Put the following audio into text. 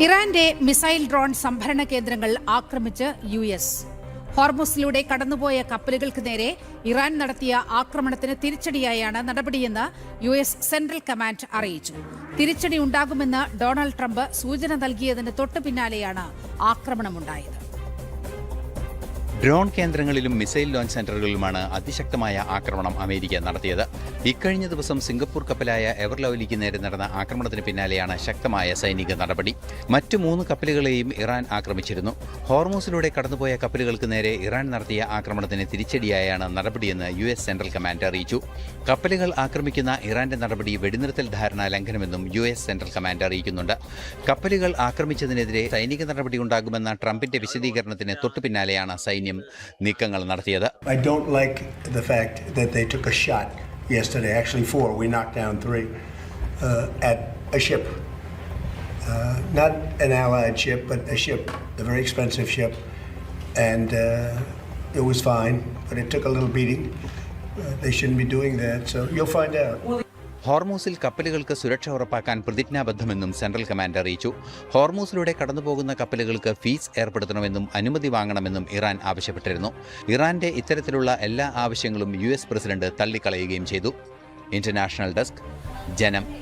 ഇറാന്റെ missile drone സംഭരണ കേന്ദ്രങ്ങൾ ആക്രമിച്ച് US. ഹോർമുസിലൂടെ കടന്നുപോയ കപ്പലുകൾക്ക് നേരെ ഇറാൻ നടത്തിയ ആക്രമണത്തിന് തിരിച്ചടിയായാണ് നടപടിയെന്ന് US സെൻട്രൽ കമാൻഡ് അറിയിച്ചു. തിരിച്ചടി ഉണ്ടാകുമെന്ന് ഡൊണാൾഡ് ട്രംപ് സൂചന നൽകിയതിന് തൊട്ടു പിന്നാലെയാണ് ആക്രമണമുണ്ടായത്. ഡ്രോൺ കേന്ദ്രങ്ങളിലും മിസൈൽ ലോഞ്ച് സെന്ററുകളിലുമാണ് അതിശക്തമായ ആക്രമണം അമേരിക്ക നടത്തിയത്. ഇക്കഴിഞ്ഞ ദിവസം സിംഗപ്പൂർ കപ്പലായ എവർ ലവ്ലിക്ക് നേരെ നടന്ന ആക്രമണത്തിന് പിന്നാലെയാണ് ശക്തമായ സൈനിക നടപടി. മറ്റു 3 കപ്പലുകളെയും ഇറാൻ ആക്രമിച്ചിരുന്നു. ഹോർമൂസിലൂടെ കടന്നുപോയ കപ്പലുകൾക്ക് നേരെ ഇറാൻ നടത്തിയ ആക്രമണത്തിന് തിരിച്ചടിയായാണ് നടപടിയെന്ന് US സെൻട്രൽ കമാൻഡ് അറിയിച്ചു. കപ്പലുകൾ ആക്രമിക്കുന്ന ഇറാന്റെ നടപടി വെടിനിർത്തൽ ധാരണാ ലംഘനമെന്നും US സെൻട്രൽ കമാൻഡ് അറിയിക്കുന്നുണ്ട്. കപ്പലുകൾ ആക്രമിച്ചതിനെതിരെ സൈനിക നടപടി ഉണ്ടാകുമെന്ന ട്രംപിന്റെ വിശദീകരണത്തിന് തൊട്ടു പിന്നാലെയാണ് സൈന്യം നീക്കങ്ങൾ നടത്തിയത്. I don't like the fact that they took a shot yesterday, actually 4, we knocked down 3, at a ship. Not an allied ship, but a ship, a very expensive ship, and it was fine, but it took a little beating. They shouldn't be doing that, so you'll find out. ഹോർമൂസിൽ കപ്പലുകൾക്ക് സുരക്ഷ ഉറപ്പാക്കാൻ പ്രതിജ്ഞാബദ്ധമെന്നും central command അറിയിച്ചു. ഹോർമൂസിലൂടെ കടന്നുപോകുന്ന കപ്പലുകൾക്ക് fees ഏർപ്പെടുത്തണമെന്നും അനുമതി വാങ്ങണമെന്നും Iran ആവശ്യപ്പെട്ടിരുന്നു. ഇറാന്റെ ഇത്തരത്തിലുള്ള എല്ലാ ആവശ്യങ്ങളും US പ്രസിഡന്റ് തള്ളിക്കളയുകയും ചെയ്തു. ഇന്റർനാഷണൽ ഡെസ്ക്, ജനം.